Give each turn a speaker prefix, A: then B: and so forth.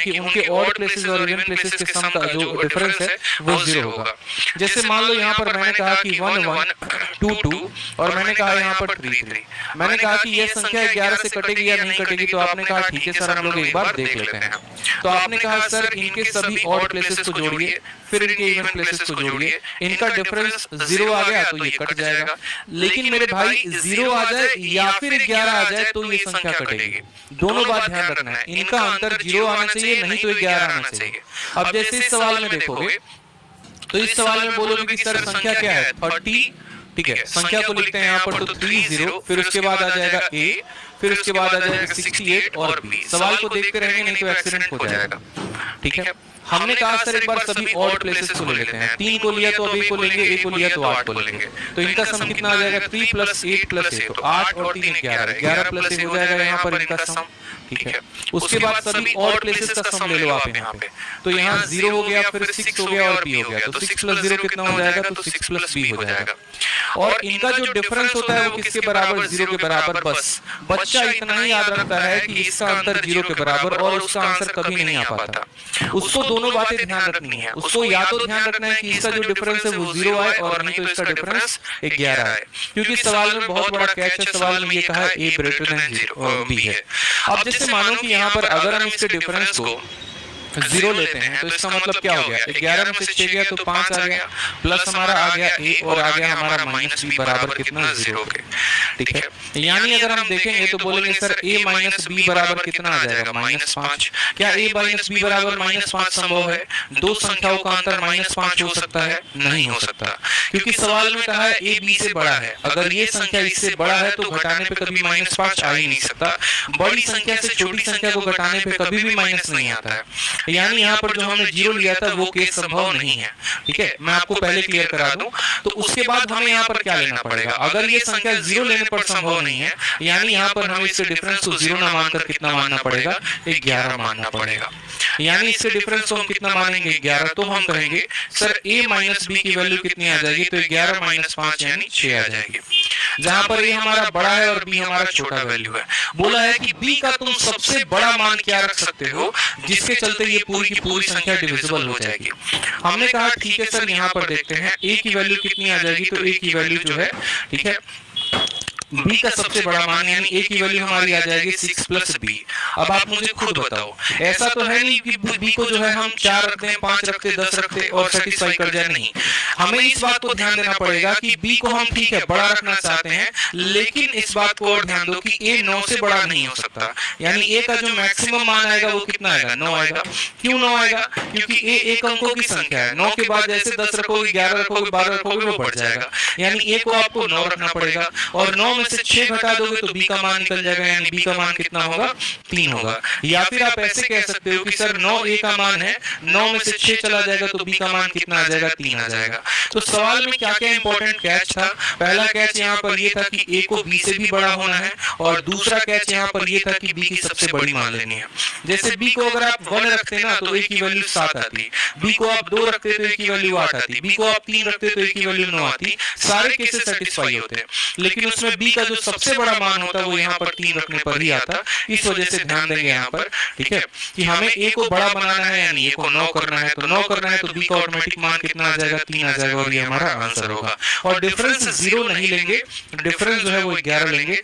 A: कि उनके odd places और इवन प्लेसेस के सम का जो डिफरेंस है वो 0 होगा। जैसे मान लो यहाँ पर मैंने कहा कि 1 1 2 2 और मैंने कहा यहाँ पर 3 3। मैंने कहा कि यह संख्या 11 से कटेगी या नहीं कटेगी, तो आपने कहा ठीक है सर हम लोग एक बार देख लेते हैं। तो आपने कहा सर इनके सभी ऑड प्लेसेस को जोड़िए, फिर इनके इवन प्लेसेस को जोड़िए, इनका डिफरेंस 0 आ गया तो ये कट जाएगा। लेकिन मेरे भाई 0 आ जाए या फिर 11 आ जाए तो ये संख्या कटेगी। दोनों बात ध्यान रखना है, इनका अंतर 0 आना चाहिए, नहीं तो 11 आना चाहिए। अब जैसे इस सवाल में देखोगे तो इस सवाल में बोलोगे कि सर संख्या क्या है 30, ठीक है, संख्या को लिखते हैं यहाँ पर तो 30, फिर उसके बाद आ जाएगा a, फिर उसके बाद आ जाएगा 68 और b। सवाल को देखते रहेंगे नहीं तो एक्सीडेंट हो जाएगा, ठीक है। हमने कहा सर एक बार सभी ऑड प्लेसेस को ले लेते हैं, 3 को लिया तो अब a को लेंगे, a को लिया तो 8 को लेंगे, तो इनका सम कितना आ जाएगा 3 प्लस 8 प्लस a, तो 8 और 3 11, 11 प्लस a हो जाएगा यहाँ पर इनका सम, ठीक है। उसके बाद सभी ऑड प्लेसेस का सम ले लो आप यहाँ पे, तो यहाँ 0 हो गया, फिर 6 हो गया और b हो गया, तो 6 प्लस 0 कितना हो जाएगा, तो 6 प्लस b हो जाएगा। और इनका जो डिफरेंस होता है वो किसके बराबर, 0 के बराबर। बस बच्चा इतना ही याद रखता है कि इसका अंतर 0 के बराबर और उसका आंसर कभी नहीं आ पाता। उसको दोनों बातें ध्यान रखनी है, उसको या तो ध्यान रखना है कि इसका जो डिफरेंस है वो 0 आए और नहीं तो इसका डिफरेंस 11 आए, क्योंकि सवाल में बहुत बड़ा कैच है, सवाल में ये कहा है a ग्रेटर देन 0 b है। अब जैसे मानो कि यहाँ पर अगर हम इसके डिफरेंस को 0 लेते हैं तो इसका मतलब क्या हो गया, 11 में से 6 गया तो 5 आ गया, प्लस हमारा आ गया a और आ गया हमारा माइनस b बराबर कितना 0 के, ठीक है। यानी अगर हम देखेंगे तो बोलेंगे सर a माइनस b बराबर कितना आ जाएगा, -5। क्या a माइनस b बराबर -5 संभव है? दो संख्याओं का अंतर -5 हो सकता है? नहीं हो सकता, क्योंकि सवाल में कहा है a b से बड़ा है। अगर ये संख्या इससे बड़ा है तो घटाने पे कभी -5 आ ही नहीं सकता। बड़ी संख्या से छोटी संख्या को घटाने पे कभी भी माइनस नहीं आता है, यानी यहाँ पर जो हमने 0 लिया था वो केस संभव नहीं है, ठीक है। मैं आपको पहले क्लियर करा दूं, तो उसके बाद हमें यहाँ पर क्या लेना पड़ेगा, अगर ये संख्या 0 लेने पर संभव नहीं है, यानी यहाँ पर हमें इसके डिफरेंस को 0 ना मानकर कितना मानना पड़ेगा, 11 मानना पड़ेगा। यानी इसके डिफरेंस को हम कितना मानेंगे, 11। तो हम कहेंगे सर a माइनस b की वैल्यू कितनी आ जाएगी, तो 11 माइनस 5 यानी 6 आ जाएगी, जहां पर a हमारा बड़ा है और b हमारा छोटा वैल्यू है। बोला है कि b का तुम सबसे बड़ा मान क्या रख सकते हो जिसके चलते ये पूरी की पूरी संख्या डिविजिबल हो जाएगी। हमने कहा ठीक है सर, यहाँ पर देखते हैं a की वैल्यू कितनी आ जाएगी, तो a की वैल्यू जो है, ठीक है, b का सबसे बड़ा मान यानी a की वैल्यू हमारी आ जाएगी 6 प्लस b। अब आप मुझे खुद बताओ, ऐसा तो है नहीं कि b को जो है हम 4 रखते हैं, 5 रखते, 10 रखते और सेटिस्फाई कर जाए, नहीं। हमें इस बात को ध्यान देना पड़ेगा कि b को हम ठीक है बड़ा रखना चाहते हैं, लेकिन इस बात को और ध्यान दो कि a 9 से बड़ा नहीं हो सकता। यानी a का जो मैक्सिमम मान आएगा वो कितना आएगा, 9 आएगा। क्यों 9 आएगा, क्योंकि a एक अंकों की संख्या है, 9 के बाद जैसे 10 रखोगे, 11 रखोगे, 12 रखोगे, वो बढ़ जाएगा। यानी a को आपको 9 रखना पड़ेगा, और 9 में से 6 घटा दोगे तो b का मान निकल जाएगा, यानी b का मान कितना होगा, 3 होगा। या फिर आप ऐसे कह सकते हो कि सर 9 a का मान है, 9 में से 6 चला जाएगा तो b का मान कितना आ जाएगा, 3 आ जाएगा। तो सवाल में क्या क्या इंपॉर्टेंट कैच था, पहला कैच यहाँ पर ये था कि a को b से भी बड़ा होना है, और दूसरा कैच यहाँ पर ये था कि b की सबसे बड़ी मान लेनी है। जैसे b को अगर आप 1 रखते ना तो a की वैल्यू 7 आती, b को आप 2 रखते तो a की वैल्यू 8 आती, b को आप 3 रखते तो a की वैल्यू 9 आती। सारे केसेस सेटिस्फाई होते हैं, लेकिन उसमें b का जो सबसे बड़ा मान होता है वो यहाँ पर 3 रखने पर ही आता। इस वजह से ध्यान देंगे यहाँ पर, ठीक है, कि हमें a को बड़ा बनाना है, यानी a को 9 करना है, तो 9 करना है तो b का ऑटोमेटिक मान कितना आ जाएगा, 3 आ जाएगा, और ये हमारा आंसर होगा। और डिफरेंस 0 नहीं लेंगे, डिफरेंस जो है वो 11 लेंगे।